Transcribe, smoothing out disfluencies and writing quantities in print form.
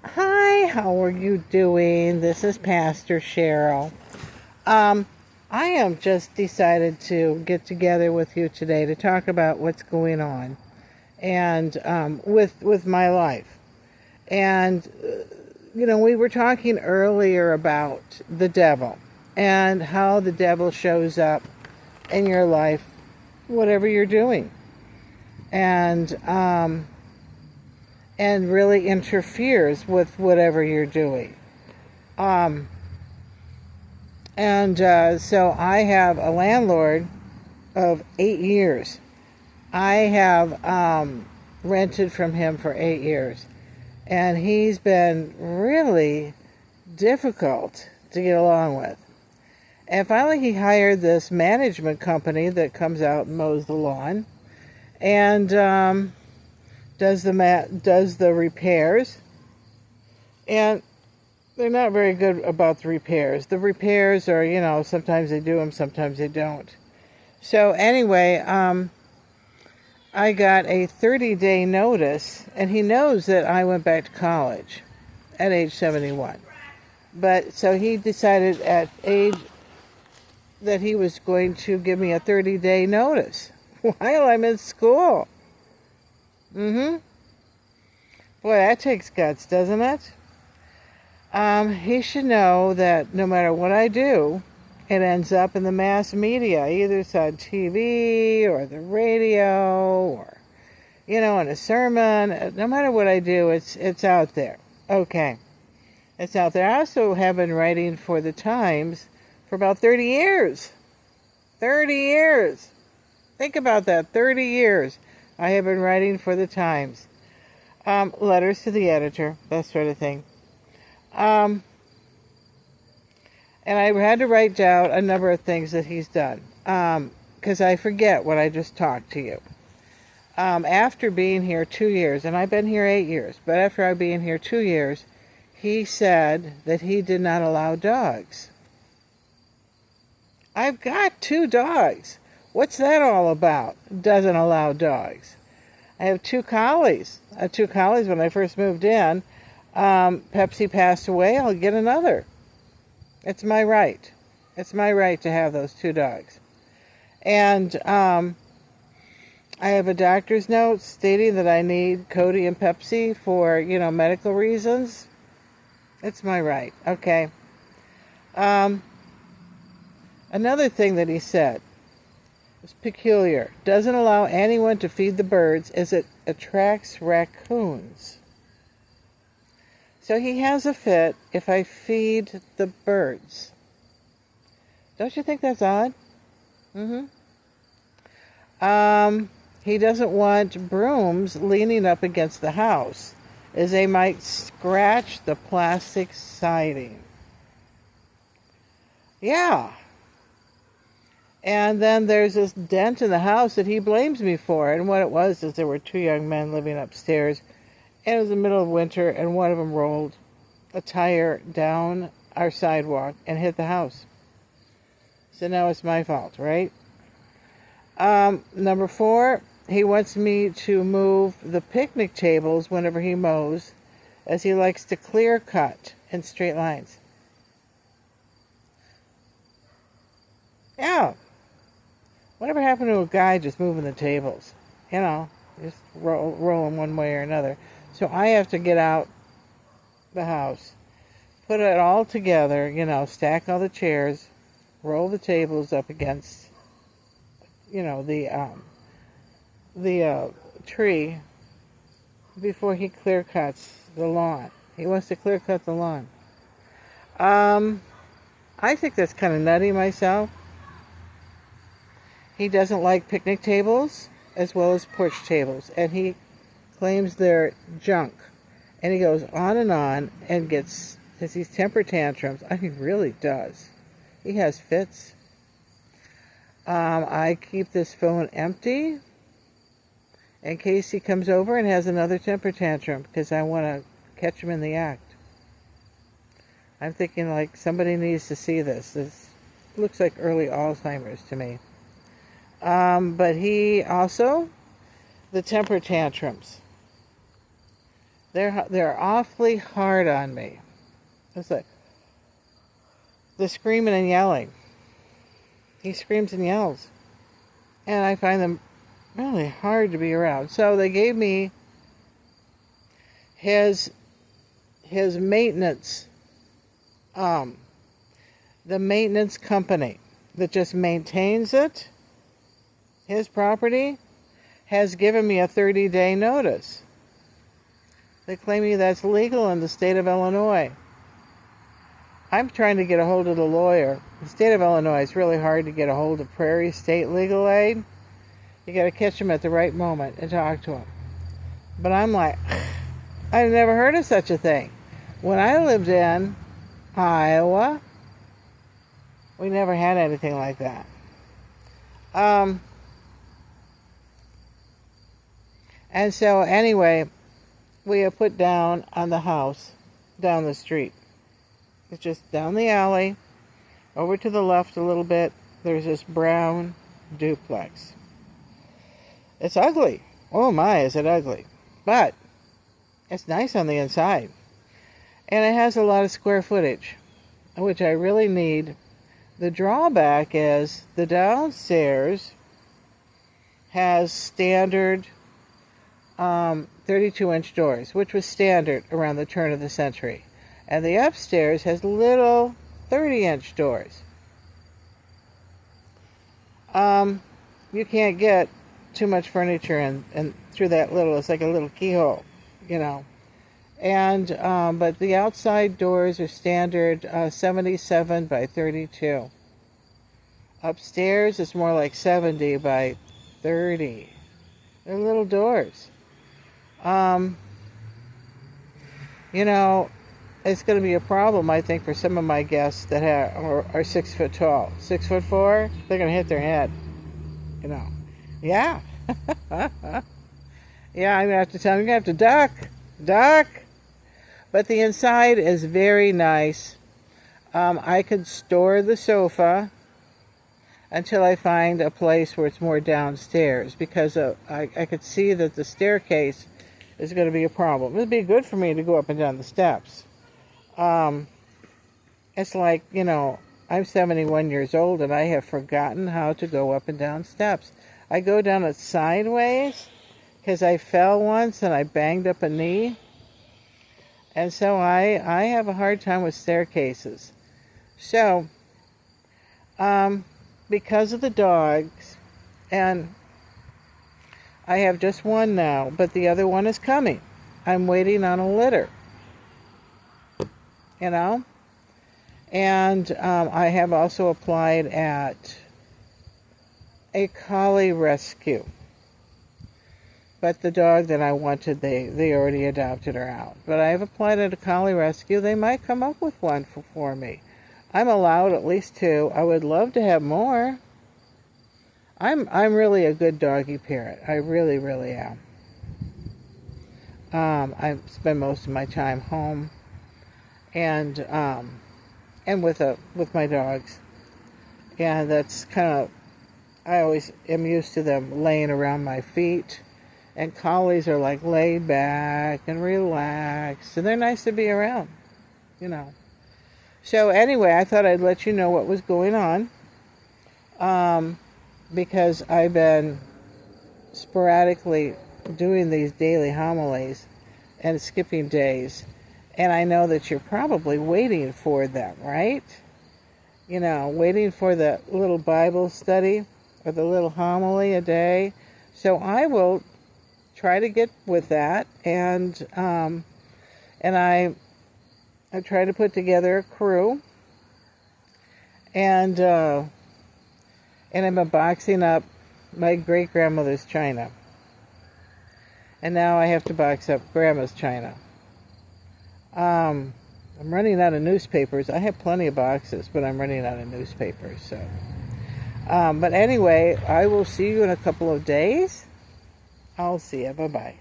Hi, how are you doing? This is Pastor Cheryl. Um, I am just decided to get together with you today to talk about what's going on and with my life. And we were talking earlier about the devil and how the devil shows up in your life, whatever you're doing, and really interferes with whatever you're doing. Um, so I have a landlord of 8 years. I have rented from him for 8 years. And he's been really difficult to get along with. And finally, he hired this management company that comes out and mows the lawn and does the repairs. And they're not very good about the repairs. The repairs are, sometimes they do them, sometimes they don't. So anyway, I got a 30-day notice, and he knows that I went back to college at age 71. But so he decided at age that he was going to give me a 30-day notice while I'm in school. Boy, that takes guts, doesn't it? He should know that no matter what I do, it ends up in the mass media. Either it's on TV or the radio or, in a sermon. No matter what I do, it's out there. Okay. It's out there. I also have been writing for the Times for about 30 years. 30 years. Think about that. 30 years I have been writing for the Times. Letters to the editor, that sort of thing. And I had to write down a number of things that he's done, because I forget what I just talked to you. After being here 2 years, and I've been here 8 years, but after I being here 2 years, he said that he did not allow dogs. I've got 2 dogs. What's that all about? Doesn't allow dogs. I have 2 collies. I had 2 collies when I first moved in. Pepsi passed away. I'll get another. It's my right. It's my right to have those 2 dogs. And I have a doctor's note stating that I need Cody and Pepsi for, medical reasons. It's my right. Okay. Another thing that he said was peculiar. Doesn't allow anyone to feed the birds as it attracts raccoons. So he has a fit if I feed the birds. Don't you think that's odd? He doesn't want brooms leaning up against the house, as they might scratch the plastic siding. Yeah. And then there's this dent in the house that he blames me for. And what it was is there were 2 young men living upstairs. And it was the middle of winter, and one of them rolled a tire down our sidewalk and hit the house. So now it's my fault, right? Number 4, he wants me to move the picnic tables whenever he mows, as he likes to clear cut in straight lines. Yeah. Whatever happened to a guy just moving the tables? Just rolling one way or another. So I have to get out the house, put it all together, stack all the chairs, roll the tables up against, the tree before he clear cuts the lawn. He wants to clear cut the lawn. I think that's kind of nutty myself. He doesn't like picnic tables as well as porch tables, and he claims they're junk. And he goes on and gets these temper tantrums. He really does. He has fits. I keep this phone empty in case he comes over and has another temper tantrum, because I want to catch him in the act. I'm thinking like somebody needs to see this. This looks like early Alzheimer's to me. But he also, the temper tantrums. They're awfully hard on me. It's like the screaming and yelling. He screams and yells, and I find them really hard to be around. So they gave me his maintenance, the maintenance company that just maintains it. His property has given me a 30-day notice. They claim me that's legal in the state of Illinois. I'm trying to get a hold of the lawyer. The state of Illinois, it's really hard to get a hold of Prairie State Legal Aid. You got to catch them at the right moment and talk to them. But I'm like, I've never heard of such a thing. When I lived in Iowa, we never had anything like that. And so anyway, we have put down on the house, down the street. It's just down the alley, over to the left a little bit, there's this brown duplex. It's ugly. Oh my, is it ugly. But it's nice on the inside. And it has a lot of square footage, which I really need. The drawback is the downstairs has standard 32-inch doors, which was standard around the turn of the century. And the upstairs has little 30-inch doors. You can't get too much furniture and through that little, it's like a little keyhole, you know. And but the outside doors are standard 77 by 32. Upstairs it's more like 70 by 30. They're little doors. You know, it's going to be a problem, I think, for some of my guests that are 6 foot tall. 6'4", they're going to hit their head. You know. Yeah. Yeah, I'm going to have to tell them, you're going to have to duck. But the inside is very nice. I could store the sofa until I find a place where it's more downstairs, because I could see that the staircase is going to be a problem. It would be good for me to go up and down the steps. It's like, you know, I'm 71 years old and I have forgotten how to go up and down steps. I go down it sideways because I fell once and I banged up a knee. And so I have a hard time with staircases. So, because of the dogs, and I have just one now, but the other one is coming. I'm waiting on a litter. You know? And I have also applied at a collie rescue. But the dog that I wanted, they already adopted her out. But I have applied at a collie rescue. They might come up with one for me. I'm allowed at least 2. I would love to have more. I'm really a good doggy parent. I really, really am. I spend most of my time home, and with my dogs. Yeah, that's kind of, I always am used to them laying around my feet. And collies are like laid back and relaxed, and they're nice to be around, you know. So anyway, I thought I'd let you know what was going on, because I've been sporadically doing these daily homilies and skipping days, and I know that you're probably waiting for them, right? You know, waiting for the little Bible study or the little homily a day. So I will try to get with that, and I try to put together a crew, and I've been boxing up my great-grandmother's china, and now I have to box up Grandma's china. I'm running out of newspapers. I have plenty of boxes, but I'm running out of newspapers. So, but anyway, I will see you in a couple of days. I'll see you. Bye-bye.